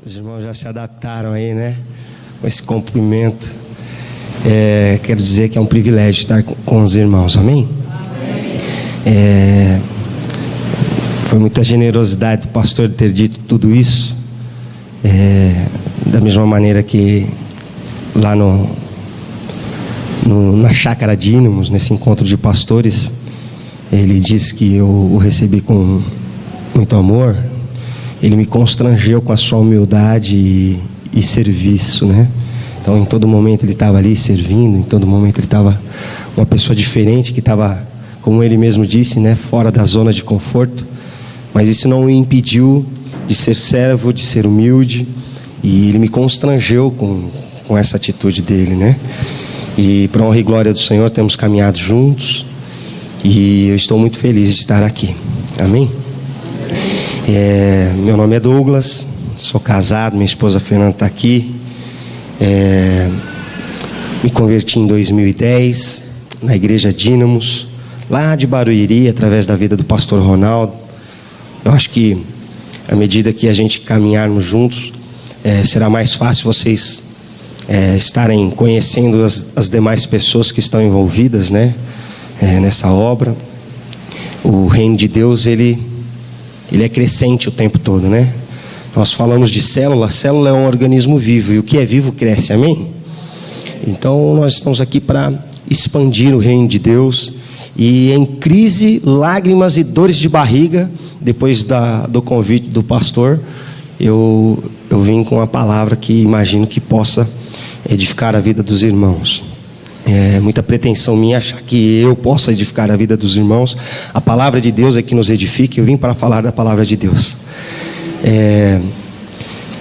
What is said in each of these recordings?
Os irmãos já se adaptaram aí, né? Com esse cumprimento. Quero dizer que é um privilégio estar com os irmãos, amém? Foi muita generosidade do pastor ter dito tudo isso. Da mesma maneira que lá na Chácara Dínamos, nesse encontro de pastores, ele disse que eu o recebi com muito amor. Ele me constrangeu com a sua humildade e serviço, né? Então, em todo momento ele estava ali servindo, em todo momento ele estava uma pessoa diferente, que estava, como ele mesmo disse, né, fora da zona de conforto. Mas isso não o impediu de ser servo, de ser humilde, e ele me constrangeu com essa atitude dele, né? E para a honra e glória do Senhor, temos caminhado juntos, e eu estou muito feliz de estar aqui, amém? Meu nome é Douglas, sou casado, minha esposa Fernanda está aqui. Me converti em 2010 na igreja Dínamos, lá de Barueri, através da vida do pastor Ronaldo. Eu acho que à medida que a gente caminharmos juntos, será mais fácil vocês estarem conhecendo as demais pessoas que estão envolvidas, né, nessa obra. O reino de Deus, ele é crescente o tempo todo, né? Nós falamos de célula. A célula é um organismo vivo, e o que é vivo cresce, amém? Então nós estamos aqui para expandir o reino de Deus. E em crise, lágrimas e dores de barriga, depois do convite do pastor, eu vim com uma palavra que imagino que possa edificar a vida dos irmãos. Muita pretensão minha achar que eu possa edificar a vida dos irmãos. A palavra de Deus é que nos edifica. Eu vim para falar da palavra de Deus.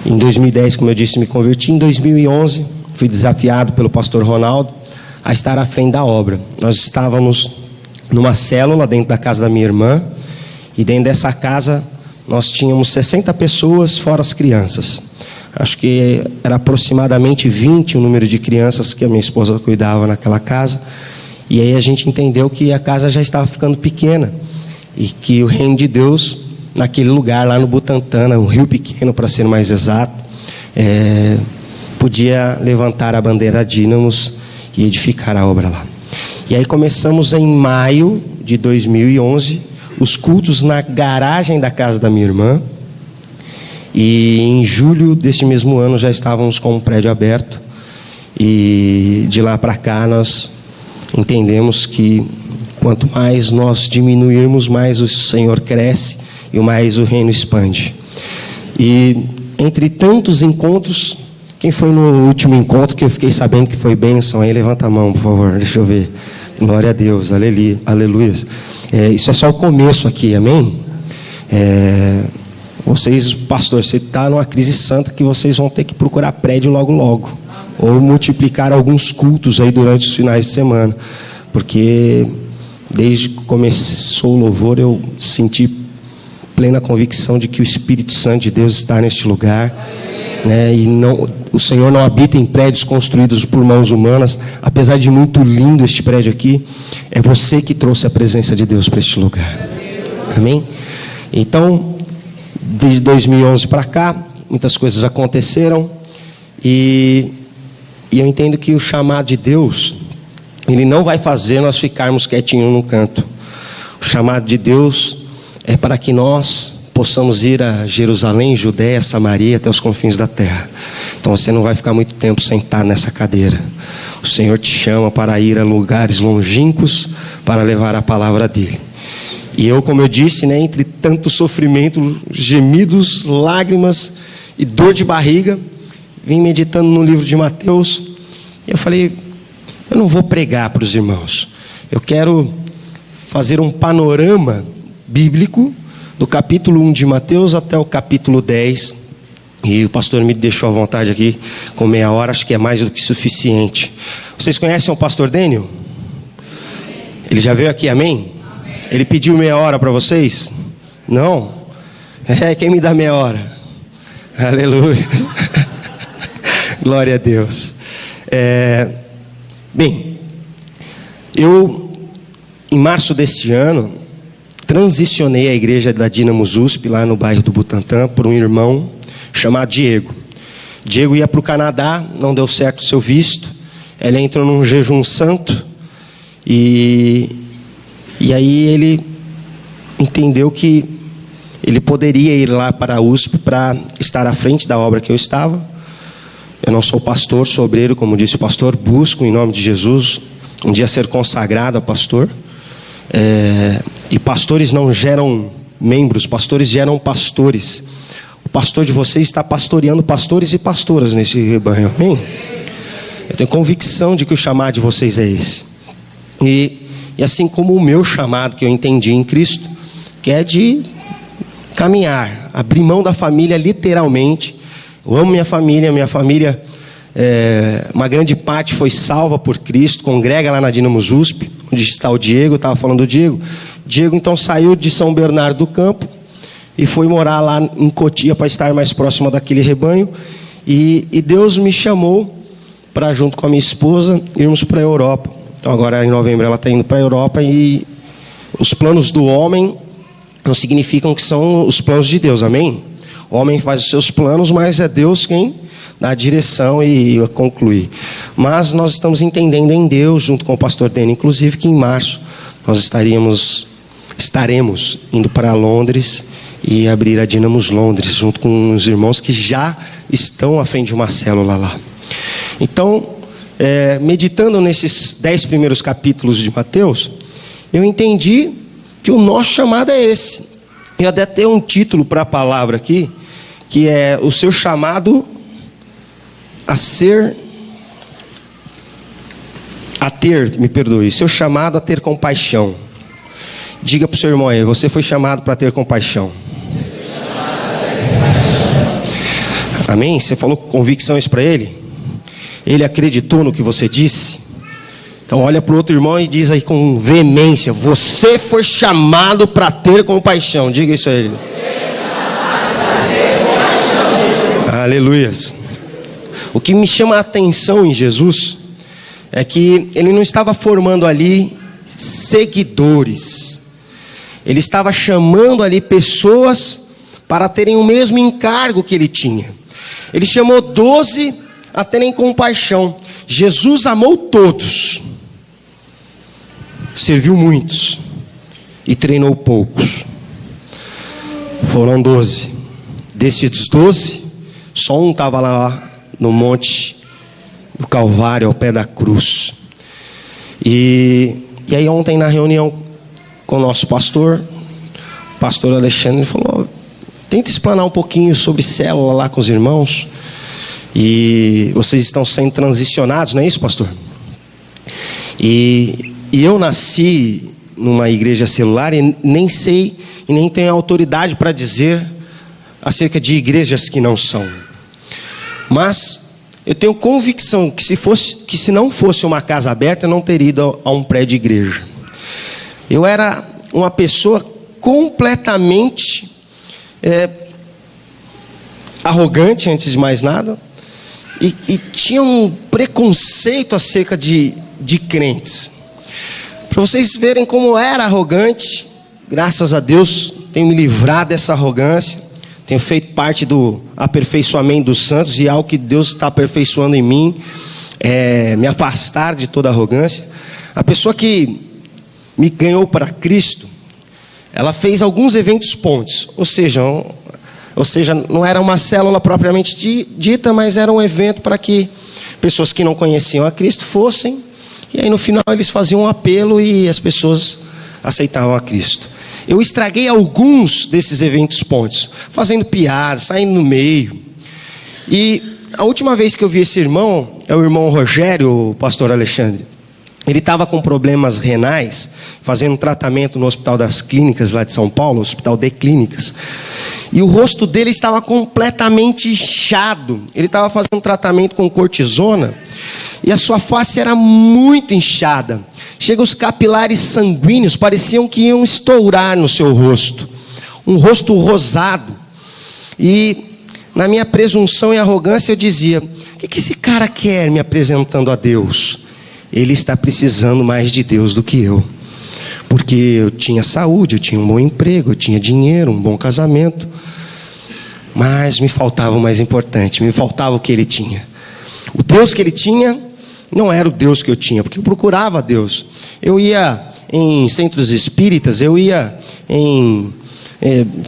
Em 2010, como eu disse, me converti. Em 2011, fui desafiado pelo pastor Ronaldo a estar à frente da obra. Nós estávamos numa célula dentro da casa da minha irmã, e dentro dessa casa nós tínhamos 60 pessoas, fora as crianças. Acho que era aproximadamente 20 o número de crianças que a minha esposa cuidava naquela casa. E aí a gente entendeu que a casa já estava ficando pequena, e que o reino de Deus, naquele lugar lá no Butantã, um rio pequeno para ser mais exato, podia levantar a bandeira Dínamos e edificar a obra lá. E aí começamos em maio de 2011 os cultos na garagem da casa da minha irmã. E em julho deste mesmo ano já estávamos com um prédio aberto. E de lá para cá nós entendemos que quanto mais nós diminuirmos, mais o Senhor cresce e mais o reino expande. E entre tantos encontros, quem foi no último encontro que eu fiquei sabendo que foi bênção? Aí levanta a mão, por favor, deixa eu ver. Glória a Deus, aleluia. Isso é só o começo aqui, amém? Vocês, pastor, você está numa crise santa que vocês vão ter que procurar prédio logo. Ou multiplicar alguns cultos aí durante os finais de semana. Porque desde que começou o louvor, eu senti plena convicção de que o Espírito Santo de Deus está neste lugar. Né? E o Senhor não habita em prédios construídos por mãos humanas. Apesar de muito lindo este prédio aqui, é você que trouxe a presença de Deus para este lugar. Amém? Então, desde 2011 para cá, muitas coisas aconteceram, e eu entendo que o chamado de Deus, ele não vai fazer nós ficarmos quietinhos no canto. O chamado de Deus é para que nós possamos ir a Jerusalém, Judéia, Samaria, até os confins da terra. Então você não vai ficar muito tempo sentado nessa cadeira. O Senhor te chama para ir a lugares longínquos para levar a palavra dele. E eu, como eu disse, né, entre tanto sofrimento, gemidos, lágrimas e dor de barriga, vim meditando no livro de Mateus. E eu falei, eu não vou pregar para os irmãos. Eu quero fazer um panorama bíblico do capítulo 1 de Mateus até o capítulo 10. E o pastor me deixou à vontade aqui com meia hora, acho que é mais do que suficiente. Vocês conhecem o pastor Daniel? Ele já veio aqui, amém? Ele pediu meia hora para vocês? Não? Quem me dá meia hora? Aleluia. Glória a Deus. Bem, eu, em março deste ano, transicionei a igreja da Dínamos USP, lá no bairro do Butantã, por um irmão chamado Diego. Diego ia para o Canadá, não deu certo o seu visto. Ele entrou num jejum santo e aí ele entendeu que ele poderia ir lá para a USP para estar à frente da obra que eu estava. Eu não sou pastor, sou obreiro, como disse o pastor. Busco, em nome de Jesus, um dia ser consagrado a pastor. E pastores não geram membros, pastores geram pastores. O pastor de vocês está pastoreando pastores e pastoras nesse rebanho, amém? Eu tenho convicção de que o chamado de vocês é esse. E assim como o meu chamado, que eu entendi em Cristo, que é de caminhar, abrir mão da família literalmente. Eu amo minha família, uma grande parte foi salva por Cristo, congrega lá na Dinamos USP, onde está o Diego. Eu estava falando do Diego. Diego então saiu de São Bernardo do Campo e foi morar lá em Cotia para estar mais próximo daquele rebanho. E Deus me chamou para, junto com a minha esposa, irmos para a Europa. Então agora em novembro ela está indo para a Europa, e os planos do homem não significam que são os planos de Deus, amém? O homem faz os seus planos, mas é Deus quem dá a direção e conclui. Mas nós estamos entendendo em Deus, junto com o pastor Dene, inclusive, que em março nós estaremos indo para Londres e abrir a Dinamos Londres, junto com os irmãos que já estão à frente de uma célula lá. Então, meditando nesses 10 primeiros capítulos de Mateus, eu entendi que o nosso chamado é esse. Eu até tenho um título para a palavra aqui, que é o seu chamado seu chamado a ter compaixão. Diga para o seu irmão aí, você foi chamado para ter compaixão. Amém? Você falou com convicção isso para ele? Ele acreditou no que você disse? Então olha para o outro irmão e diz aí com veemência: você foi chamado para ter compaixão. Diga isso a ele. Aleluias. O que me chama a atenção em Jesus é que ele não estava formando ali seguidores. Ele estava chamando ali pessoas para terem o mesmo encargo que ele tinha. Ele chamou 12 a terem compaixão. Jesus amou todos, serviu muitos e treinou poucos. Foram 12. Desses 12, só um estava lá no monte do Calvário, ao pé da cruz. E aí ontem na reunião com o nosso pastor, o pastor Alexandre, falou: tenta explanar um pouquinho sobre célula lá com os irmãos. E vocês estão sendo transicionados, não é isso, pastor? E eu nasci numa igreja celular e nem sei e nem tenho autoridade para dizer acerca de igrejas que não são. Mas eu tenho convicção que se não fosse uma casa aberta, eu não teria ido a um prédio de igreja. Eu era uma pessoa completamente arrogante, antes de mais nada, e tinha um preconceito acerca de crentes. Para vocês verem como eu era arrogante, graças a Deus tenho me livrado dessa arrogância, tenho feito parte do aperfeiçoamento dos santos, e algo que Deus está aperfeiçoando em mim é me afastar de toda arrogância. A pessoa que me ganhou para Cristo, ela fez alguns eventos pontes, ou seja, não era uma célula propriamente dita, mas era um evento para que pessoas que não conheciam a Cristo fossem, e aí no final eles faziam um apelo e as pessoas aceitavam a Cristo. Eu estraguei alguns desses eventos pontes, fazendo piadas, saindo no meio. E a última vez que eu vi esse irmão, é o irmão Rogério, o pastor Alexandre. Ele estava com problemas renais, fazendo tratamento no Hospital das Clínicas lá de São Paulo, Hospital de Clínicas. E o rosto dele estava completamente inchado. Ele estava fazendo tratamento com cortisona e a sua face era muito inchada. Chega, os capilares sanguíneos pareciam que iam estourar no seu rosto. Um rosto rosado. E na minha presunção e arrogância eu dizia: o que esse cara quer me apresentando a Deus? Ele está precisando mais de Deus do que eu. Porque eu tinha saúde, eu tinha um bom emprego, eu tinha dinheiro, um bom casamento. Mas me faltava o mais importante, me faltava o que ele tinha. O Deus que ele tinha não era o Deus que eu tinha, porque eu procurava Deus. Eu ia em centros espíritas,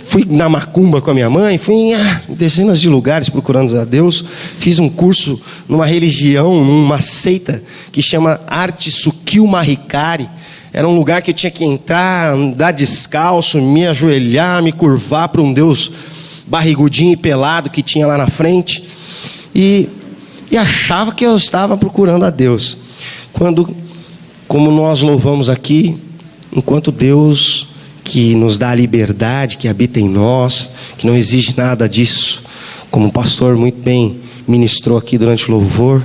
fui na macumba com a minha mãe, fui em dezenas de lugares procurando a Deus. Fiz um curso numa religião, numa seita que chama Arte Sukil Mahikari. Era um lugar que eu tinha que entrar, andar descalço, me ajoelhar, me curvar para um Deus barrigudinho e pelado que tinha lá na frente. E achava que eu estava procurando a Deus. Como nós louvamos aqui, enquanto Deus que nos dá a liberdade, que habita em nós, que não exige nada disso, como o pastor muito bem ministrou aqui durante o louvor,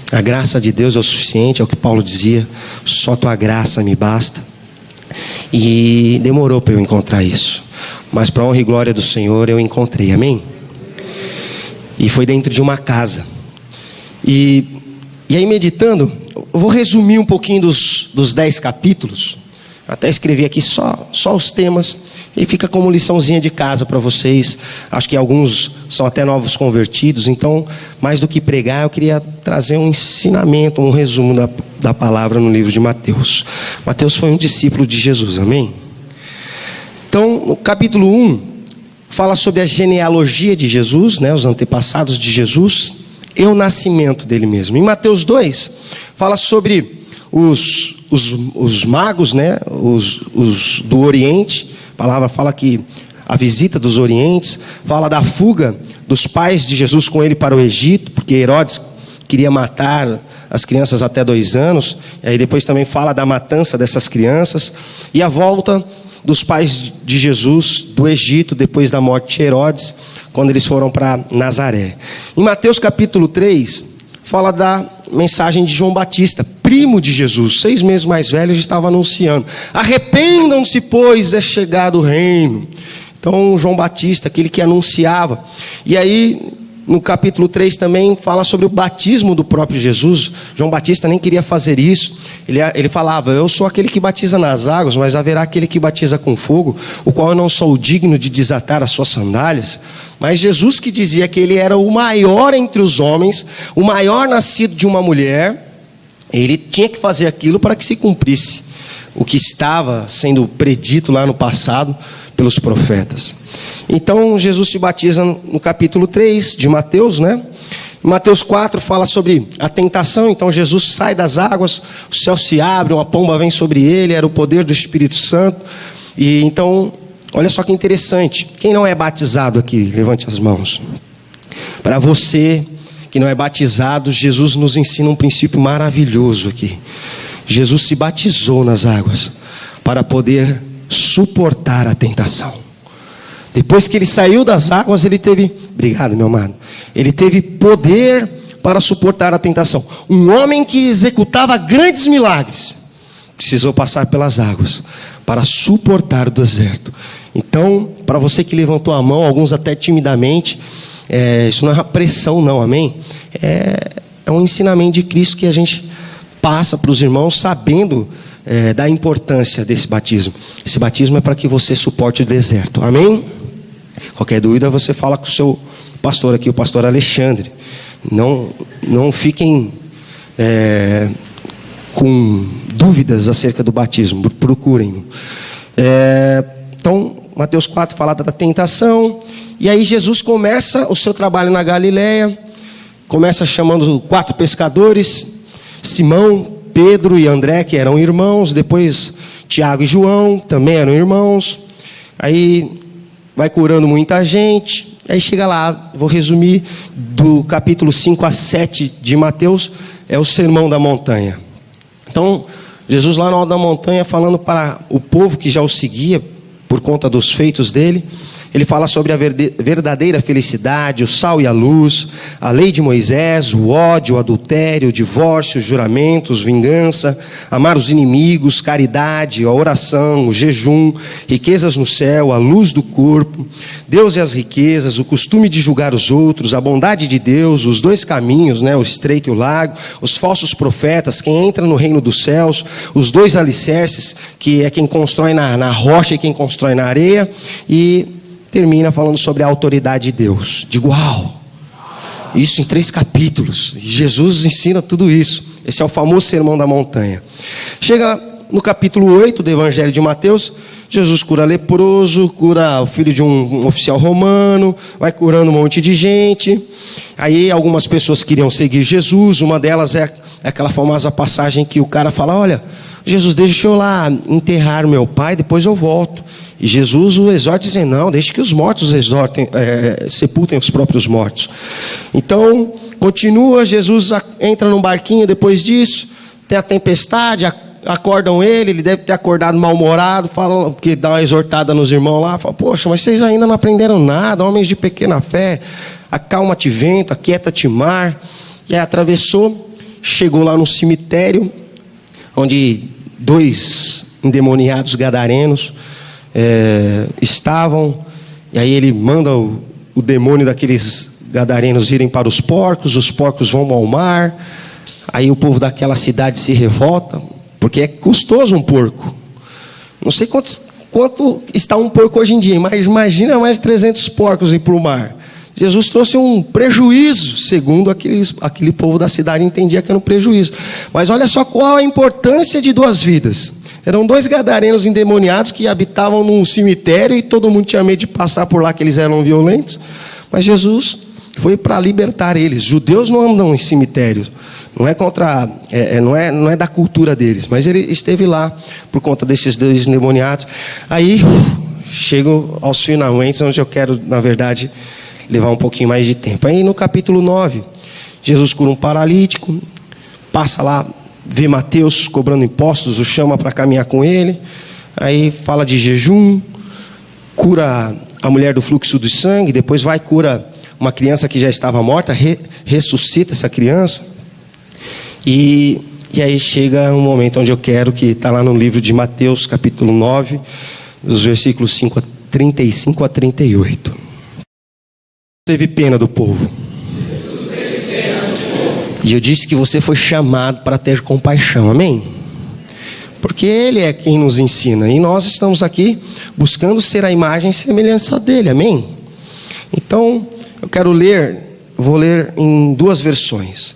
a graça de Deus é o suficiente, é o que Paulo dizia, só tua graça me basta. E demorou para eu encontrar isso, mas para a honra e glória do Senhor eu encontrei, amém? E foi dentro de uma casa. E aí meditando, eu vou resumir um pouquinho dos 10 capítulos. Até escrevi aqui só os temas. E fica como liçãozinha de casa para vocês. Acho que alguns são até novos convertidos. Então, mais do que pregar, eu queria trazer um ensinamento, um resumo da palavra no livro de Mateus. Mateus foi um discípulo de Jesus, amém? Então, no capítulo 1, fala sobre a genealogia de Jesus, né, os antepassados de Jesus, e o nascimento dele mesmo. Em Mateus 2, fala sobre os magos, né, os do Oriente. A palavra fala que a visita dos Orientes, fala da fuga dos pais de Jesus com ele para o Egito, porque Herodes queria matar as crianças até 2 anos, e aí depois também fala da matança dessas crianças, e a volta dos pais de Jesus do Egito, depois da morte de Herodes, quando eles foram para Nazaré. Em Mateus capítulo 3, fala da mensagem de João Batista, primo de Jesus, 6 meses mais velho, já estava anunciando: arrependam-se, pois é chegado o reino. Então, João Batista, aquele que anunciava. E aí, no capítulo 3 também, fala sobre o batismo do próprio Jesus. João Batista nem queria fazer isso. Ele falava: eu sou aquele que batiza nas águas, mas haverá aquele que batiza com fogo, o qual eu não sou digno de desatar as suas sandálias. Mas Jesus, que dizia que ele era o maior entre os homens, o maior nascido de uma mulher, ele tinha que fazer aquilo para que se cumprisse o que estava sendo predito lá no passado pelos profetas. Então Jesus se batiza no capítulo 3 de Mateus, né? Mateus 4 fala sobre a tentação. Então Jesus sai das águas, o céu se abre, uma pomba vem sobre ele, era o poder do Espírito Santo. E então, olha só que interessante, quem não é batizado aqui, levante as mãos. Para você que não é batizado, Jesus nos ensina um princípio maravilhoso aqui. Jesus se batizou nas águas para poder suportar a tentação. Depois que ele saiu das águas, ele teve, obrigado meu amado, ele teve poder para suportar a tentação. Um homem que executava grandes milagres precisou passar pelas águas para suportar o deserto. Então, para você que levantou a mão, alguns até timidamente, isso não é uma pressão não, amém? É um ensinamento de Cristo que a gente passa para os irmãos, sabendo da importância desse batismo. Esse batismo é para que você suporte o deserto, amém? Qualquer dúvida você fala com o seu pastor aqui, o pastor Alexandre. Não fiquem com dúvidas acerca do batismo, procurem. Então, Mateus 4 fala da tentação, e aí Jesus começa o seu trabalho na Galileia, começa chamando 4 pescadores, Simão, Pedro e André, que eram irmãos, depois Tiago e João, também eram irmãos, aí vai curando muita gente, aí chega lá, vou resumir, do capítulo 5 a 7 de Mateus, é o Sermão da Montanha. Então, Jesus lá no alto da montanha, falando para o povo que já o seguia, por conta dos feitos dele, ele fala sobre a verdadeira felicidade, o sal e a luz, a lei de Moisés, o ódio, o adultério, o divórcio, os juramentos, vingança, amar os inimigos, caridade, a oração, o jejum, riquezas no céu, a luz do corpo, Deus e as riquezas, o costume de julgar os outros, a bondade de Deus, os 2 caminhos, né, o estreito e o largo, os falsos profetas, quem entra no reino dos céus, os 2 alicerces, que é quem constrói na rocha e quem constrói na areia, e termina falando sobre a autoridade de Deus. Digo, uau! Isso em 3 capítulos. E Jesus ensina tudo isso. Esse é o famoso Sermão da Montanha. Chega no capítulo 8 do Evangelho de Mateus, Jesus cura leproso, cura o filho de um oficial romano, vai curando um monte de gente. Aí algumas pessoas queriam seguir Jesus, uma delas é aquela famosa passagem que o cara fala, olha, Jesus, deixa eu lá enterrar o meu pai, depois eu volto. E Jesus o exorta dizendo, não, deixe que os mortos sepultem os próprios mortos. Então, continua, Jesus entra num barquinho depois disso, tem a tempestade, acordam ele deve ter acordado mal-humorado, fala, porque dá uma exortada nos irmãos lá, fala, poxa, mas vocês ainda não aprenderam nada, homens de pequena fé, acalma-te vento, aquieta-te mar. E aí atravessou, chegou lá no cemitério, onde 2 endemoniados gadarenos estavam, e aí ele manda o demônio daqueles gadarenos irem para os porcos vão ao mar. Aí o povo daquela cidade se revolta, porque é custoso um porco. Não sei quanto está um porco hoje em dia, mas imagina mais de 300 porcos ir para o mar. Jesus trouxe um prejuízo, segundo aquele povo da cidade entendia que era um prejuízo. Mas olha só qual a importância de 2 vidas. Eram 2 gadarenos endemoniados que habitavam num cemitério e todo mundo tinha medo de passar por lá, que eles eram violentos. Mas Jesus foi para libertar eles. Judeus não andam em cemitérios. Não é contra, não é da cultura deles, mas ele esteve lá por conta desses 2 endemoniados. Aí chego aos finalmente, onde eu quero, na verdade, levar um pouquinho mais de tempo. Aí no capítulo 9, Jesus cura um paralítico, passa lá, vê Mateus cobrando impostos, o chama para caminhar com ele. Aí fala de jejum, cura a mulher do fluxo de sangue, depois vai cura uma criança que já estava morta, ressuscita essa criança. E aí chega um momento onde eu quero, que está lá no livro de Mateus, capítulo 9, dos versículos 35 a 38. Teve pena do povo. E eu disse que você foi chamado para ter compaixão, amém? Porque Ele é quem nos ensina, e nós estamos aqui buscando ser a imagem e semelhança dEle, amém? Então, vou ler em 2 versões.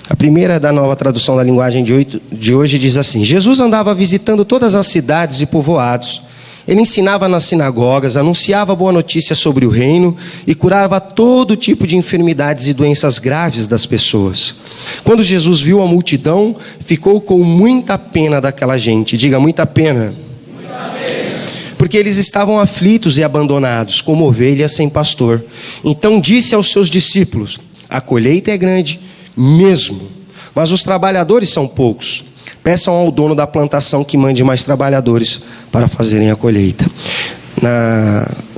A primeira, da Nova Tradução da Linguagem de hoje, diz assim: Jesus andava visitando todas as cidades e povoados. Ele ensinava nas sinagogas, anunciava a boa notícia sobre o reino e curava todo tipo de enfermidades e doenças graves das pessoas. Quando Jesus viu a multidão, ficou com muita pena daquela gente. Diga, muita pena. Porque eles estavam aflitos e abandonados, como ovelhas sem pastor. Então disse aos seus discípulos: a colheita é grande mesmo, mas os trabalhadores são poucos. Peçam ao dono da plantação que mande mais trabalhadores para fazerem a colheita.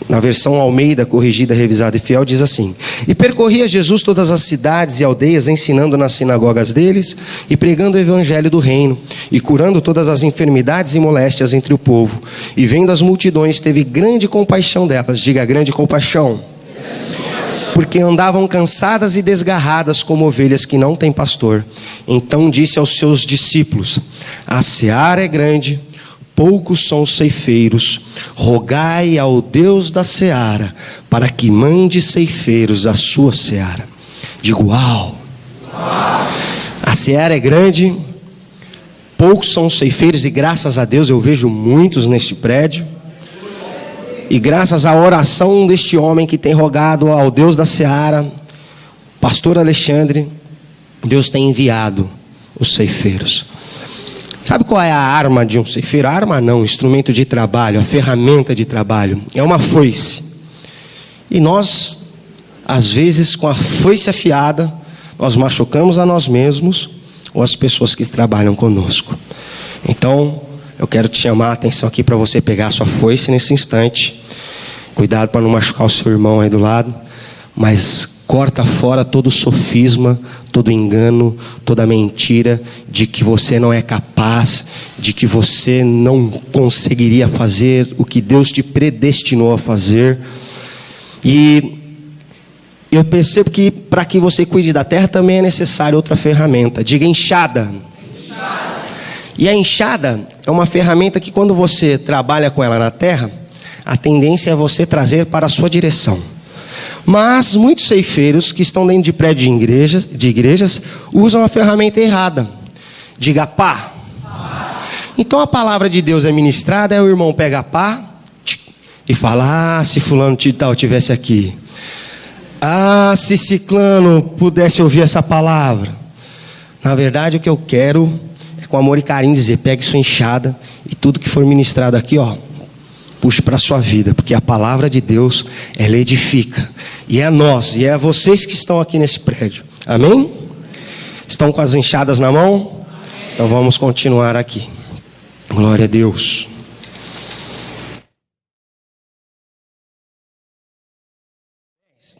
Na versão Almeida, corrigida, revisada e fiel, diz assim: e percorria Jesus todas as cidades e aldeias, ensinando nas sinagogas deles e pregando o evangelho do reino e curando todas as enfermidades e moléstias entre o povo. E vendo as multidões, teve grande compaixão delas. Diga, grande compaixão. Porque andavam cansadas e desgarradas como ovelhas que não têm pastor. Então disse aos seus discípulos: a seara é grande, poucos são os ceifeiros. Rogai ao Deus da seara para que mande ceifeiros à sua seara. Digo, uau! A seara é grande, poucos são os ceifeiros, e graças a Deus eu vejo muitos neste prédio. E graças à oração deste homem que tem rogado ao Deus da seara, pastor Alexandre, Deus tem enviado os ceifeiros. Sabe qual é a arma de um ceifeiro? A arma não, instrumento de trabalho, a ferramenta de trabalho. É uma foice. E nós, às vezes, com a foice afiada, nós machucamos a nós mesmos ou as pessoas que trabalham conosco. Então, eu quero te chamar a atenção aqui para você pegar a sua foice nesse instante. Cuidado para não machucar o seu irmão aí do lado. Mas corta fora todo sofisma, todo engano, toda mentira de que você não é capaz, de que você não conseguiria fazer o que Deus te predestinou a fazer. E eu percebo que para que você cuide da terra também é necessário outra ferramenta. Diga, enxada. E a enxada é uma ferramenta que, quando você trabalha com ela na terra, a tendência é você trazer para a sua direção. Mas muitos ceifeiros que estão dentro de prédios de igrejas usam a ferramenta errada. Diga pá. Então a palavra de Deus é ministrada, aí o irmão pega a pá e fala: se fulano de tal tivesse aqui. Se ciclano pudesse ouvir essa palavra. Na verdade, o que eu quero é com amor e carinho dizer: pegue sua enxada e tudo que for ministrado aqui, puxe para a sua vida, porque a palavra de Deus, ela edifica. E é a nós, e é a vocês que estão aqui nesse prédio. Amém? Estão com as enxadas na mão? Então vamos continuar aqui. Glória a Deus.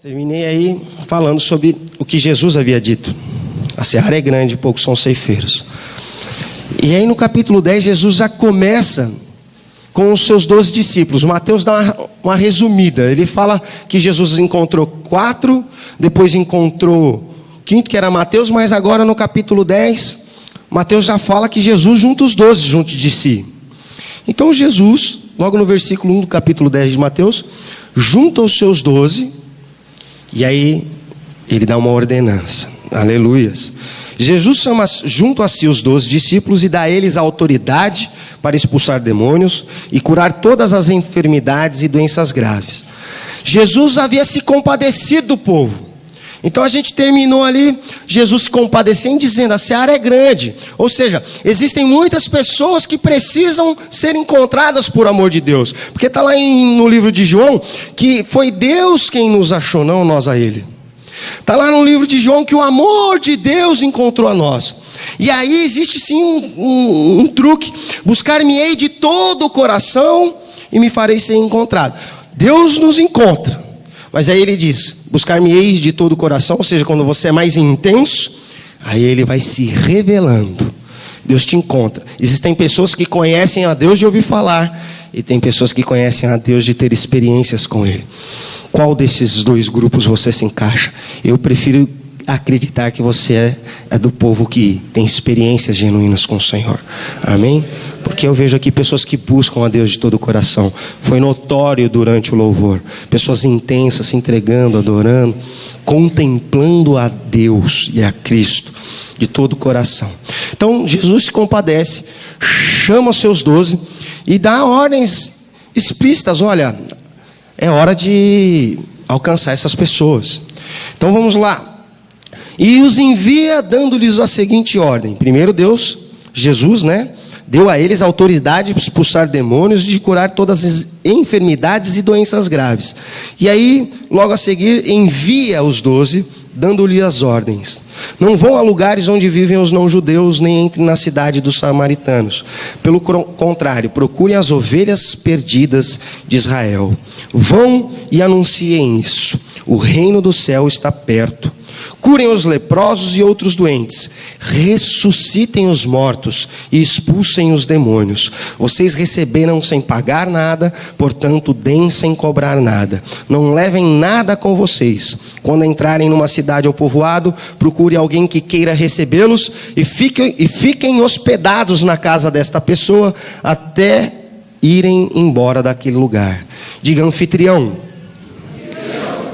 Terminei aí falando sobre o que Jesus havia dito. A seara é grande, poucos são ceifeiros. E aí no capítulo 10, Jesus já começa com os seus 12 discípulos. Mateus dá uma resumida. Ele fala que Jesus encontrou 4, depois encontrou o 5º, que era Mateus, mas agora no capítulo 10, Mateus já fala que Jesus junta os 12 junto de si. Então Jesus, logo no versículo 1 do capítulo 10 de Mateus, junta os seus 12, e aí ele dá uma ordenança. Aleluias. Jesus chama junto a si os 12 discípulos e dá a eles a autoridade para expulsar demônios e curar todas as enfermidades e doenças graves. Jesus havia se compadecido do povo. Então a gente terminou ali, Jesus se compadecendo, dizendo: a seara é grande. Ou seja, existem muitas pessoas que precisam ser encontradas por amor de Deus. Porque está lá no livro de João que foi Deus quem nos achou, não nós a Ele. Está lá no livro de João que o amor de Deus encontrou a nós. E aí existe sim um truque: buscar-me-ei de todo o coração e me farei ser encontrado. Deus nos encontra, mas aí ele diz: buscar-me-ei de todo o coração, ou seja, quando você é mais intenso, aí ele vai se revelando. Deus te encontra. Existem pessoas que conhecem a Deus de ouvir falar, e tem pessoas que conhecem a Deus de ter experiências com Ele. Qual desses dois grupos você se encaixa? Eu prefiro acreditar que você é do povo que tem experiências genuínas com o Senhor. Amém? Porque eu vejo aqui pessoas que buscam a Deus de todo o coração. Foi notório durante o louvor. Pessoas intensas, se entregando, adorando, contemplando a Deus e a Cristo de todo o coração. Então Jesus se compadece, chama os seus 12 e dá ordens explícitas. Olha, é hora de alcançar essas pessoas. Então vamos lá. E os envia dando-lhes a seguinte ordem. Primeiro Jesus, deu a eles autoridade de expulsar demônios e de curar todas as enfermidades e doenças graves. E aí, logo a seguir, envia os 12, dando-lhe as ordens: não vão a lugares onde vivem os não-judeus, nem entrem na cidade dos samaritanos. Pelo contrário, procurem as ovelhas perdidas de Israel. Vão e anunciem isso: o reino do céu está perto. Curem os leprosos e outros doentes, ressuscitem os mortos e expulsem os demônios. Vocês receberam sem pagar nada, portanto deem sem cobrar nada. Não levem nada com vocês. Quando entrarem numa cidade ou povoado, procure alguém que queira recebê-los e fiquem hospedados na casa desta pessoa até irem embora daquele lugar. Diga: anfitrião.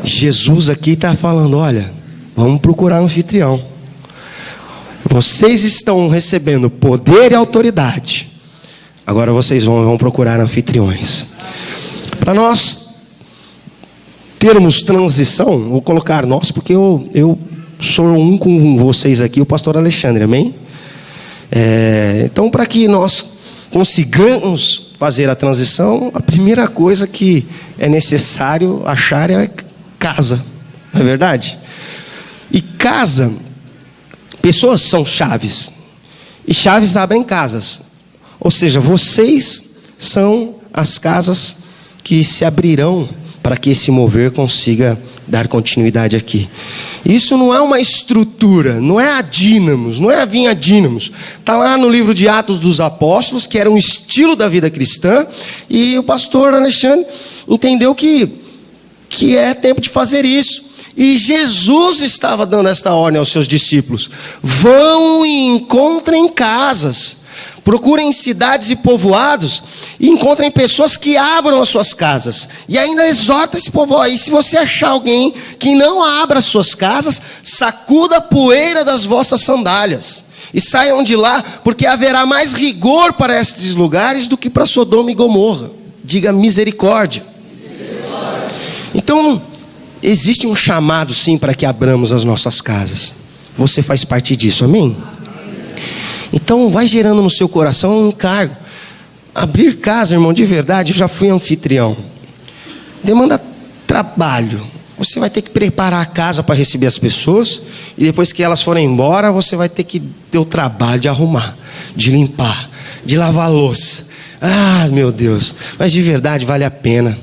Jesus aqui está falando: olha, vamos procurar anfitrião. Vocês estão recebendo poder e autoridade. Agora vocês vão procurar anfitriões. Para nós termos transição, vou colocar nós, porque eu sou um com vocês aqui, o pastor Alexandre, amém? Então, para que nós consigamos fazer a transição, a primeira coisa que é necessário achar é casa, não é verdade? E casa, pessoas são chaves, e chaves abrem casas. Ou seja, vocês são as casas que se abrirão para que esse mover consiga dar continuidade aqui. Isso não é uma estrutura, não é a dínamos, não é a vinha dínamos. Está lá no livro de Atos dos Apóstolos, que era um estilo da vida cristã, e o pastor Alexandre entendeu que é tempo de fazer isso. E Jesus estava dando esta ordem aos seus discípulos: vão e encontrem casas. Procurem cidades e povoados e encontrem pessoas que abram as suas casas. E ainda exorta esse povo. E se você achar alguém que não abra as suas casas, sacuda a poeira das vossas sandálias e saiam de lá, porque haverá mais rigor para estes lugares do que para Sodoma e Gomorra. Diga misericórdia. Então, existe um chamado sim para que abramos as nossas casas. Você faz parte disso, amém? Então vai gerando no seu coração um encargo. Abrir casa, irmão, de verdade, eu já fui anfitrião. Demanda trabalho. Você vai ter que preparar a casa para receber as pessoas. E depois que elas forem embora, você vai ter que ter o trabalho de arrumar, de limpar, de lavar a louça. Ah, meu Deus. Mas de verdade vale a pena.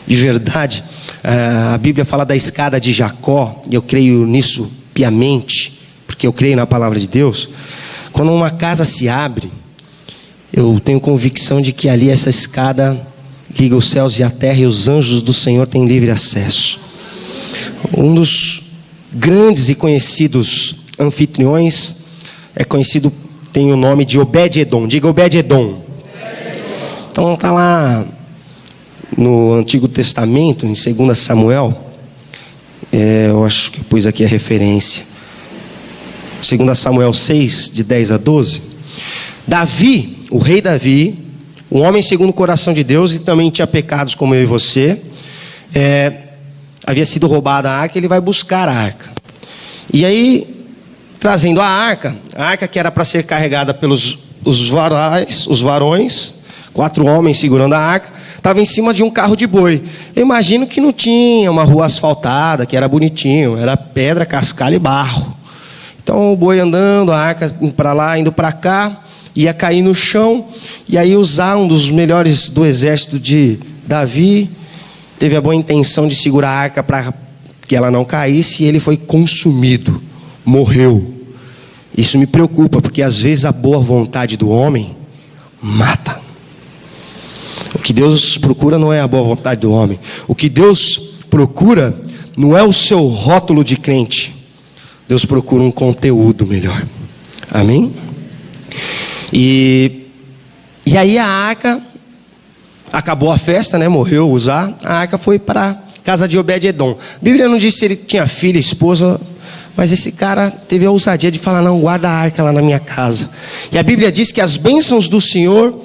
De verdade, a Bíblia fala da escada de Jacó. E eu creio nisso piamente, porque eu creio na palavra de Deus. Quando uma casa se abre, eu tenho convicção de que ali essa escada liga os céus e a terra, e os anjos do Senhor têm livre acesso. Um dos grandes e conhecidos anfitriões é conhecido, tem o nome de Obed-Edom. Diga Obed-Edom. Então está lá no Antigo Testamento, em 2 Samuel, eu acho que eu pus aqui a referência. 2 Samuel 6, de 10 a 12. Davi, o rei Davi, um homem segundo o coração de Deus, e também tinha pecados como eu e você, havia sido roubada a arca, ele vai buscar a arca. E aí, trazendo a arca que era para ser carregada pelos os varões, 4 homens segurando a arca, estava em cima de um carro de boi. Eu imagino que não tinha uma rua asfaltada, que era bonitinho, era pedra, cascalho e barro. Então o boi andando, a arca indo para lá, indo para cá, ia cair no chão. E aí Uzá, um dos melhores do exército de Davi, teve a boa intenção de segurar a arca para que ela não caísse, e ele foi consumido, morreu. Isso me preocupa, porque às vezes a boa vontade do homem mata. O que Deus procura não é a boa vontade do homem. O que Deus procura não é o seu rótulo de crente. Deus procura um conteúdo melhor. Amém? E aí a arca, acabou a festa, né? Morreu Uzá. A arca foi para a casa de Obed-Edom. A Bíblia não diz se ele tinha filha, esposa, mas esse cara teve a ousadia de falar: não, guarda a arca lá na minha casa. E a Bíblia diz que as bênçãos do Senhor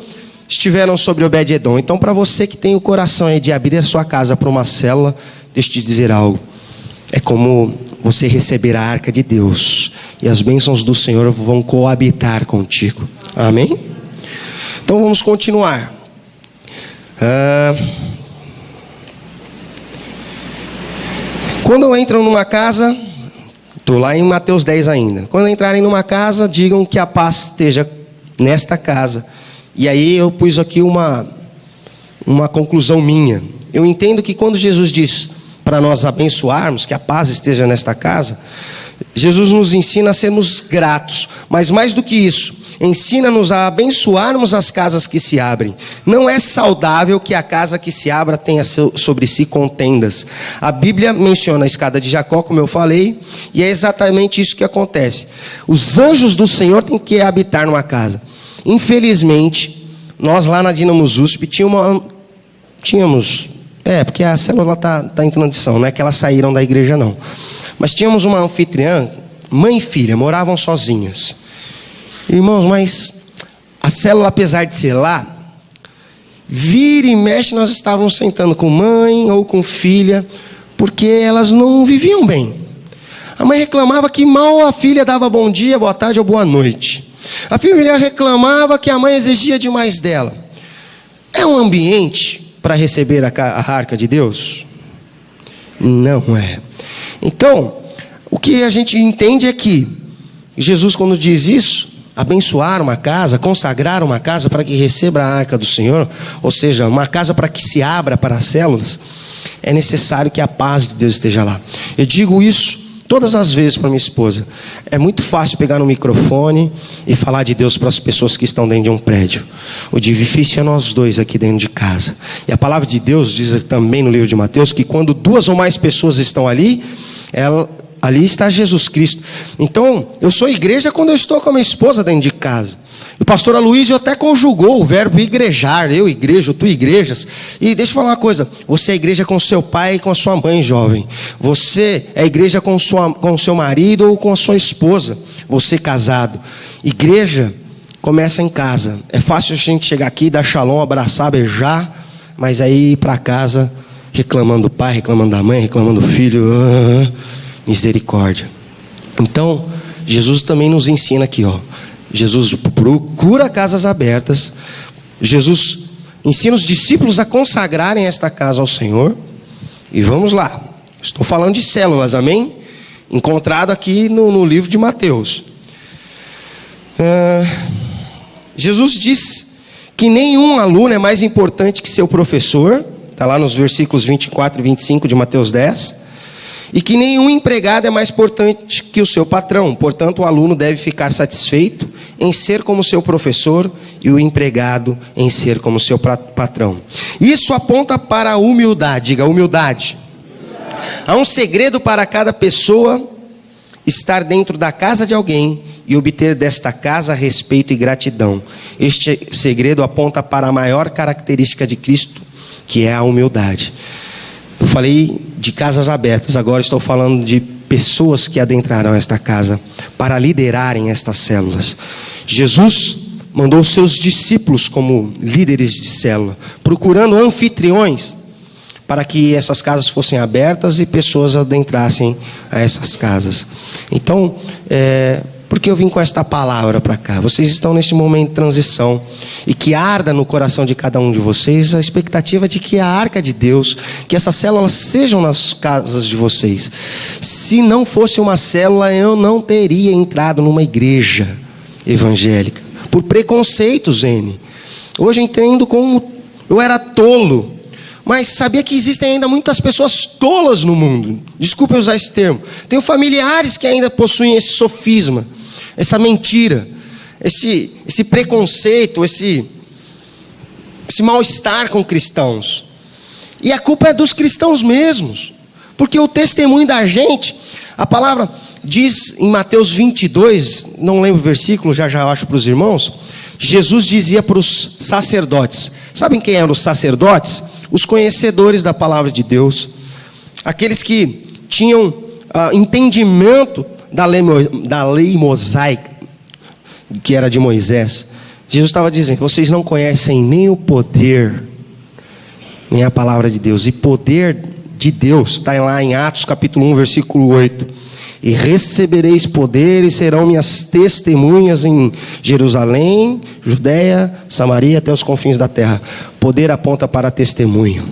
estiveram sobre Obed-Edom. Então, para você que tem o coração aí de abrir a sua casa para uma célula, deixa eu te dizer algo. É como você receber a arca de Deus, e as bênçãos do Senhor vão coabitar contigo. Amém? Então vamos continuar. Quando entram numa casa, estou lá em Mateus 10 ainda. Quando entrarem numa casa, digam que a paz esteja nesta casa. E aí eu pus aqui uma conclusão minha. Eu entendo que quando Jesus diz para nós abençoarmos, que a paz esteja nesta casa, Jesus nos ensina a sermos gratos. Mas mais do que isso, ensina-nos a abençoarmos as casas que se abrem. Não é saudável que a casa que se abra tenha sobre si contendas. A Bíblia menciona a escada de Jacó, como eu falei, e é exatamente isso que acontece. Os anjos do Senhor têm que habitar numa casa. Infelizmente, nós lá na Dinamos USP tínhamos, porque a célula está em transição, não é que elas saíram da igreja não. Mas tínhamos uma anfitriã, mãe e filha, moravam sozinhas. Irmãos, mas a célula, apesar de ser lá, vira e mexe, nós estávamos sentando com mãe ou com filha, porque elas não viviam bem. A mãe reclamava que mal a filha dava bom dia, boa tarde ou boa noite. A filha reclamava que a mãe exigia demais dela. É um ambiente para receber a arca de Deus? Não é. Então, o que a gente entende é que Jesus, quando diz isso, abençoar uma casa, consagrar uma casa para que receba a arca do Senhor, ou seja, uma casa para que se abra para as células, é necessário que a paz de Deus esteja lá. Eu digo isso todas as vezes para minha esposa. É muito fácil pegar no microfone e falar de Deus para as pessoas que estão dentro de um prédio. O difícil é nós dois aqui dentro de casa. E a palavra de Deus diz também no livro de Mateus que quando 2 ou mais pessoas estão ali, ali está Jesus Cristo. Então, eu sou igreja quando eu estou com a minha esposa dentro de casa. O pastor Aloysio até conjugou o verbo igrejar, eu igreja, tu igrejas. E deixa eu falar uma coisa, você é igreja com seu pai e com a sua mãe, jovem. Você é igreja com o seu marido ou com a sua esposa, você casado. Igreja começa em casa. É fácil a gente chegar aqui, dar shalom, abraçar, beijar, mas aí ir para casa reclamando do pai, reclamando da mãe, reclamando do filho. Misericórdia. Então, Jesus também nos ensina aqui, ó. Jesus procura casas abertas. Jesus ensina os discípulos a consagrarem esta casa ao Senhor. E vamos lá. Estou falando de células, amém? Encontrado aqui no livro de Mateus. Jesus diz que nenhum aluno é mais importante que seu professor. Está lá nos versículos 24 e 25 de Mateus 10. E que nenhum empregado é mais importante que o seu patrão. Portanto, o aluno deve ficar satisfeito em ser como seu professor e o empregado em ser como seu patrão. Isso aponta para a humildade. Diga, humildade. Há um segredo para cada pessoa: estar dentro da casa de alguém e obter desta casa respeito e gratidão. Este segredo aponta para a maior característica de Cristo, que é a humildade. Eu falei de casas abertas, agora estou falando de pessoas que adentrarão esta casa para liderarem estas células. Jesus mandou seus discípulos como líderes de célula, procurando anfitriões para que essas casas fossem abertas e pessoas adentrassem a essas casas. Então, por que eu vim com esta palavra para cá? Vocês estão nesse momento de transição, e que arda no coração de cada um de vocês a expectativa de que a arca de Deus, que essas células sejam nas casas de vocês. Se não fosse uma célula, eu não teria entrado numa igreja evangélica, por preconceitos, Hoje entendo como eu era tolo, mas sabia que existem ainda muitas pessoas tolas no mundo. Desculpe usar esse termo. Tenho familiares que ainda possuem esse sofisma, essa mentira, esse preconceito, esse mal-estar com cristãos. E a culpa é dos cristãos mesmos, porque o testemunho da gente, a palavra diz em Mateus 22, não lembro o versículo, já acho para os irmãos. Jesus dizia para os sacerdotes, sabem quem eram os sacerdotes? Os conhecedores da palavra de Deus, aqueles que tinham entendimento da lei mosaica, que era de Moisés. Jesus estava dizendo: vocês não conhecem nem o poder, nem a palavra de Deus. E poder de Deus está lá em Atos capítulo 1, versículo 8. E recebereis poder e serão minhas testemunhas em Jerusalém, Judeia, Samaria, até os confins da terra. Poder aponta para testemunho.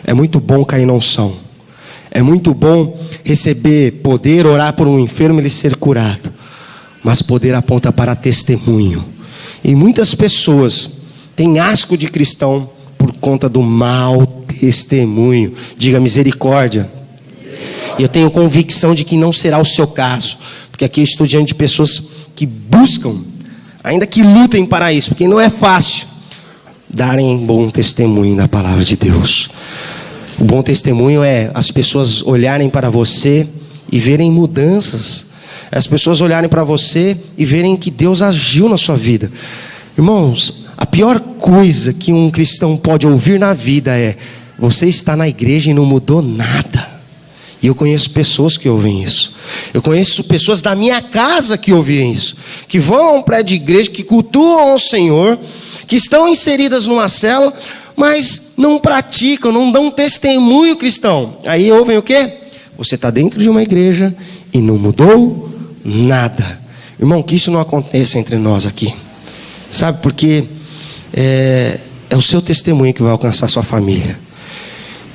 É muito bom cair na unção. É muito bom receber poder, orar por um enfermo e ele ser curado. Mas poder aponta para testemunho. E muitas pessoas têm asco de cristão por conta do mau testemunho. Diga misericórdia. E eu tenho convicção de que não será o seu caso, porque aqui eu estou diante de pessoas que buscam, ainda que lutem para isso, porque não é fácil, darem bom testemunho da palavra de Deus. O bom testemunho é as pessoas olharem para você e verem mudanças, as pessoas olharem para você e verem que Deus agiu na sua vida. Irmãos, a pior coisa que um cristão pode ouvir na vida é: você está na igreja e não mudou nada. E eu conheço pessoas que ouvem isso. Eu conheço pessoas da minha casa que ouvem isso, que vão a um prédio de igreja, que cultuam ao Senhor, que estão inseridas numa célula, mas não praticam, não dão testemunho cristão. Aí ouvem o quê? Você está dentro de uma igreja e não mudou nada. Irmão, que isso não aconteça entre nós aqui. Sabe, porque é o seu testemunho que vai alcançar a sua família.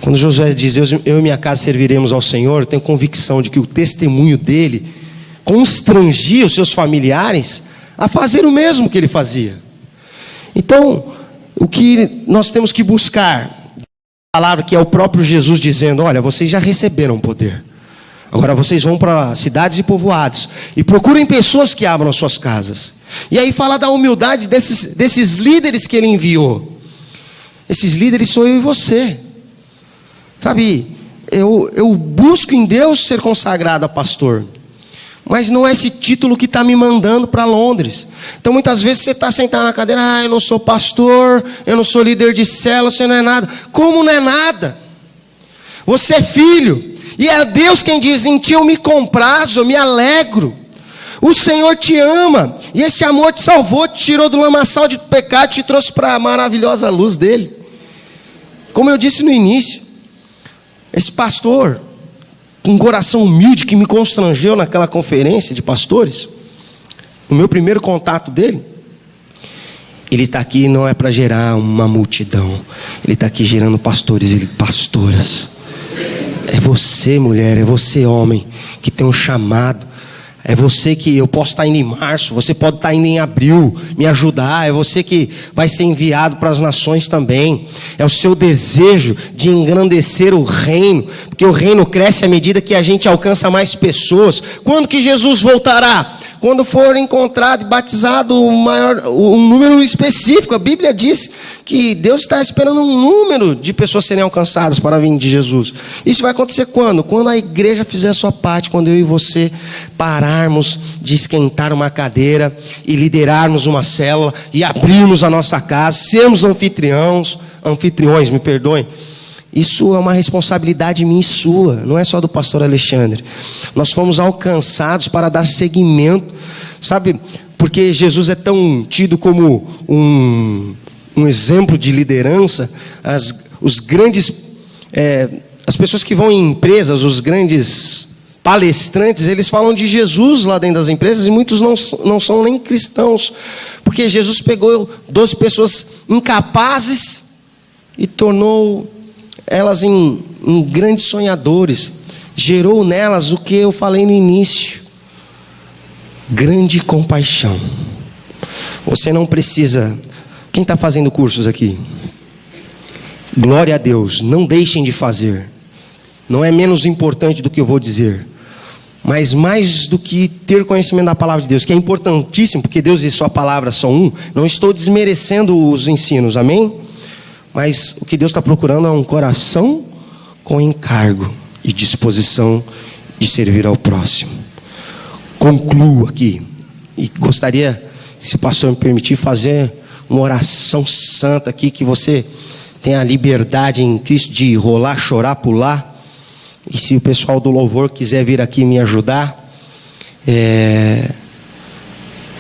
Quando Josué diz: eu e minha casa serviremos ao Senhor, eu tenho convicção de que o testemunho dele constrangia os seus familiares a fazer o mesmo que ele fazia. Então, o que nós temos que buscar, a palavra que é o próprio Jesus dizendo: olha, vocês já receberam poder, agora vocês vão para cidades e povoados e procurem pessoas que abram suas casas. E aí fala da humildade desses líderes que ele enviou. Esses líderes sou eu e você. Sabe, eu busco em Deus ser consagrado a pastor, Mas não é esse título que está me mandando para Londres. Então muitas vezes você está sentado na cadeira, eu não sou pastor, eu não sou líder de célula, você não é nada. Como não é nada? Você é filho, e é Deus quem diz, em ti eu me comprazo, eu me alegro. O Senhor te ama, e esse amor te salvou, te tirou do lamaçal de pecado, te trouxe para a maravilhosa luz dele. Como eu disse no início, esse pastor, com um coração humilde que me constrangeu naquela conferência de pastores, o meu primeiro contato dele, ele está aqui não é para gerar uma multidão, ele está aqui gerando pastores e pastoras. É você, mulher, é você, homem, que tem um chamado. É você que eu posso estar indo em março, você pode estar indo em abril, me ajudar. É você que vai ser enviado para as nações também. É o seu desejo de engrandecer o reino, porque o reino cresce à medida que a gente alcança mais pessoas. Quando que Jesus voltará? Quando for encontrado e batizado um número específico. A Bíblia diz que Deus está esperando um número de pessoas serem alcançadas para a vinda de Jesus. Isso vai acontecer quando? Quando a igreja fizer a sua parte, quando eu e você pararmos de esquentar uma cadeira e liderarmos uma célula e abrirmos a nossa casa, sermos anfitriões, me perdoem. Isso é uma responsabilidade minha e sua, não é só do pastor Alexandre. Nós fomos alcançados para dar seguimento, sabe? Porque Jesus é tão tido como um exemplo de liderança. As pessoas que vão em empresas, os grandes palestrantes, eles falam de Jesus lá dentro das empresas, e muitos não são nem cristãos, porque Jesus pegou 12 pessoas incapazes e tornou elas em grandes sonhadores, gerou nelas o que eu falei no início: grande compaixão. Você não precisa. Quem está fazendo cursos aqui? Glória a Deus, não deixem de fazer. Não é menos importante do que eu vou dizer, mas mais do que ter conhecimento da palavra de Deus, que é importantíssimo, porque Deus e sua palavra são um. Não estou desmerecendo os ensinos, amém? Mas o que Deus está procurando é um coração com encargo e disposição de servir ao próximo. Concluo aqui, e gostaria, se o pastor me permitir, fazer uma oração santa aqui, que você tenha a liberdade em Cristo de rolar, chorar, pular. E se o pessoal do louvor quiser vir aqui me ajudar,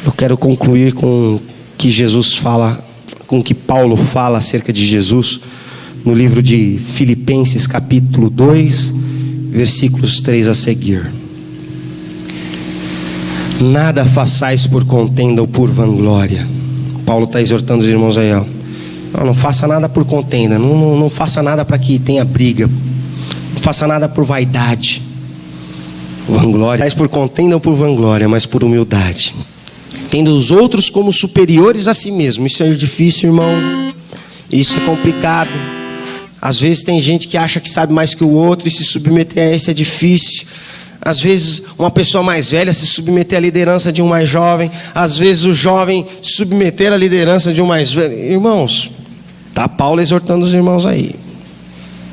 eu quero concluir com o que Jesus fala, com o que Paulo fala acerca de Jesus, no livro de Filipenses, capítulo 2, versículos 3 a seguir. Nada façais por contenda ou por vanglória. Paulo está exortando os irmãos aí, ó. Não faça nada por contenda, não faça nada para que tenha briga, não faça nada por vaidade, vanglória. Faz por contenda ou por vanglória, mas por humildade, tendo os outros como superiores a si mesmo. Isso é difícil, irmão. Isso é complicado. Às vezes tem gente que acha que sabe mais que o outro, e se submeter a isso é difícil. Às vezes uma pessoa mais velha se submeter à liderança de um mais jovem. Às vezes o jovem se submeter à liderança de um mais velho. Irmãos, está Paulo exortando os irmãos aí.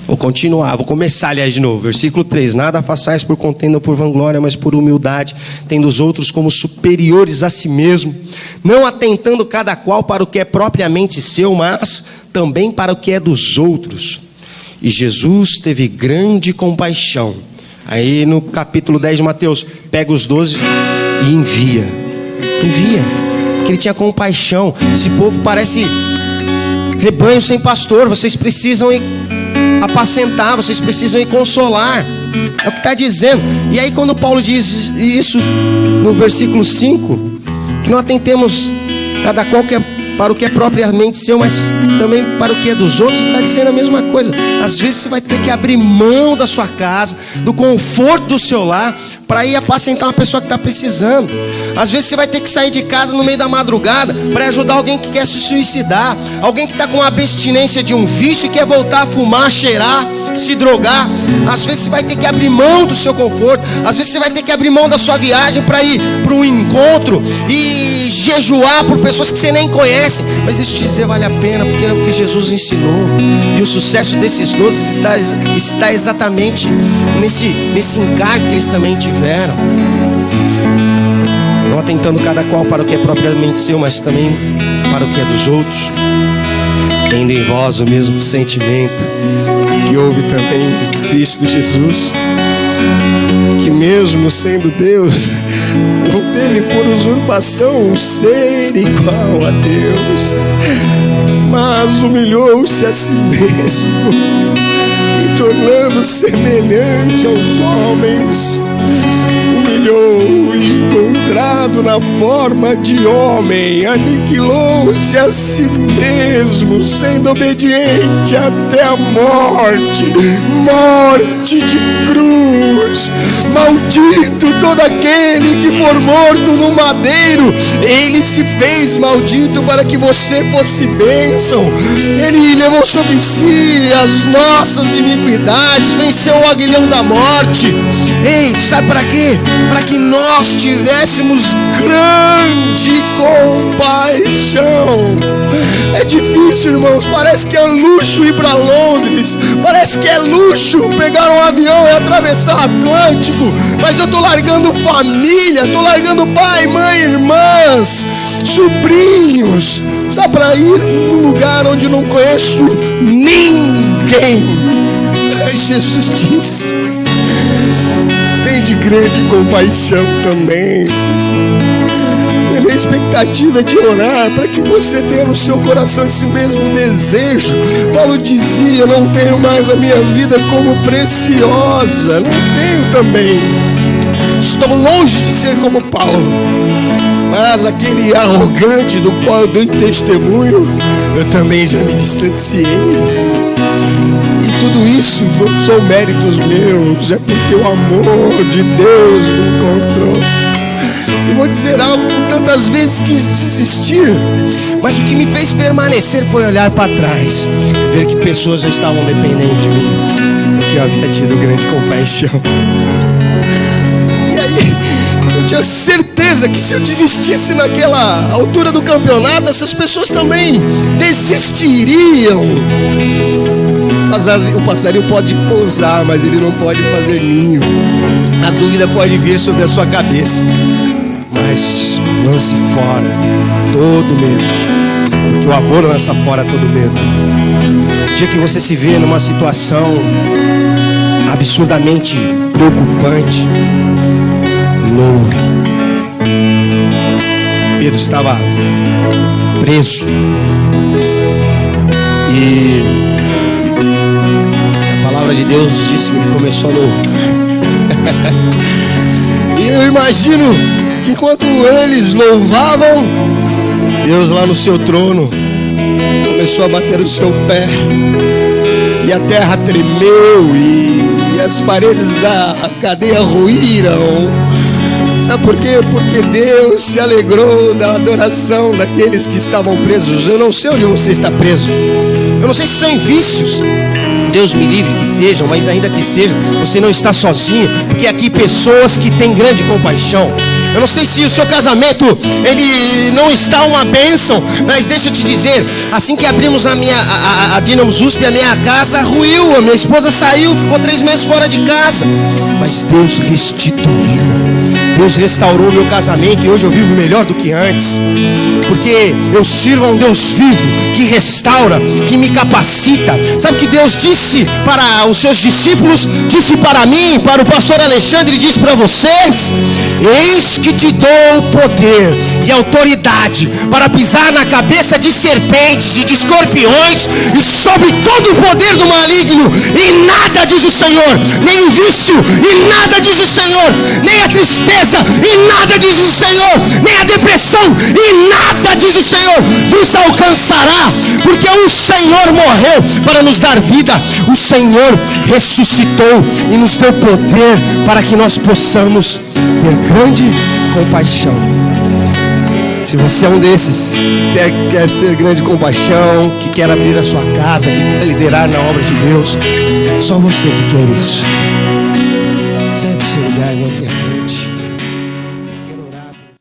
Vou continuar, vou começar, aliás, de novo. Versículo 3. Nada façais por contenda ou por vanglória, mas por humildade, tendo os outros como superiores a si mesmo, não atentando cada qual para o que é propriamente seu, mas também para o que é dos outros. E Jesus teve grande compaixão. Aí no capítulo 10 de Mateus, pega os 12 e envia, porque ele tinha compaixão. Esse povo parece rebanho sem pastor, vocês precisam ir apacentar, vocês precisam ir consolar. É o que está dizendo. E aí quando Paulo diz isso no versículo 5, que não atentemos cada qual para o que é propriamente seu, mas também para o que é dos outros, está dizendo a mesma coisa. Às vezes você vai ter que abrir mão da sua casa, do conforto do seu lar, para ir apacentar uma pessoa que está precisando. Às vezes você vai ter que sair de casa no meio da madrugada para ajudar alguém que quer se suicidar, alguém que está com abstinência de um vício e quer voltar a fumar, cheirar, se drogar. Às vezes você vai ter que abrir mão do seu conforto, às vezes você vai ter que abrir mão da sua viagem para ir para um encontro e jejuar por pessoas que você nem conhece. Mas deixa eu te dizer, vale a pena, porque é o que Jesus ensinou. E o sucesso desses 12 está exatamente nesse encargo que eles também tiveram. não atentando cada qual para o que é propriamente seu, mas também para o que é dos outros, tendo em vós o mesmo sentimento que houve também em Cristo Jesus, que mesmo sendo Deus, não teve por usurpação o ser igual a Deus, mas humilhou-se a si mesmo e tornando semelhante aos homens, humilhou e encontrado na forma de homem, aniquilou-se a si mesmo, sendo obediente até a morte, morte de cruz. Maldito todo aquele que for morto no madeiro. Ele se fez maldito para que você fosse bênção. Ele levou sobre si as nossas iniquidades, venceu o aguilhão da morte. Ei, sabe para quê? Para que nós tivéssemos grande compaixão. É difícil, irmãos, parece que é luxo ir para Londres, parece que é luxo pegar um avião e atravessar o Atlântico, mas eu estou largando família, estou largando pai, mãe, irmãs, sobrinhos, sabe, para ir num lugar onde não conheço ninguém. Jesus disse: tem de grande compaixão também. A minha expectativa é de orar para que você tenha no seu coração esse mesmo desejo. Paulo dizia: não tenho mais a minha vida como preciosa. Não tenho também. Estou longe de ser como Paulo, mas aquele arrogante do qual eu dei testemunho, eu também já me distanciei. Tudo isso não são méritos meus, é porque o amor de Deus me encontrou. Eu vou dizer algo que tantas vezes quis desistir, mas o que me fez permanecer foi olhar para trás, ver que pessoas já estavam dependendo de mim, porque eu havia tido grande compaixão. E aí, eu tinha certeza que se eu desistisse naquela altura do campeonato, essas pessoas também desistiriam. O passarinho pode pousar, mas ele não pode fazer ninho. A dúvida pode vir sobre a sua cabeça, mas lance fora todo medo, porque o amor lança fora todo medo. O dia que você se vê numa situação absurdamente preocupante, louve. Pedro estava preso e a palavra de Deus disse que ele começou a louvar. E eu imagino que enquanto eles louvavam, Deus lá no seu trono começou a bater o seu pé, e a terra tremeu e as paredes da cadeia ruíram. Sabe por quê? Porque Deus se alegrou da adoração daqueles que estavam presos. Eu não sei onde você está preso, eu não sei se são em vícios, Deus me livre que sejam, mas ainda que seja, você não está sozinho, porque aqui pessoas que têm grande compaixão. Eu não sei se o seu casamento ele não está uma bênção, mas deixa eu te dizer, assim que abrimos a Dynamos USP, a minha casa ruiu, a minha esposa saiu, ficou 3 meses fora de casa, mas Deus restituiu. Deus restaurou meu casamento e hoje eu vivo melhor do que antes, porque eu sirvo a um Deus vivo, que restaura, que me capacita. Sabe o que Deus disse para os seus discípulos, disse para mim, para o pastor Alexandre, e disse para vocês: eis que te dou poder e autoridade para pisar na cabeça de serpentes e de escorpiões e sobre todo o poder do maligno, e nada, diz o Senhor, nem o vício, e nada, diz o Senhor, nem a tristeza, e nada, diz o Senhor, nem a depressão, e nada, diz o Senhor, vos alcançará, porque o Senhor morreu para nos dar vida, o Senhor ressuscitou e nos deu poder para que nós possamos ter grande compaixão. Se você é um desses, quer ter grande compaixão, que quer abrir a sua casa, que quer liderar na obra de Deus, só você que quer isso. Sai do seu lugar, meu querido.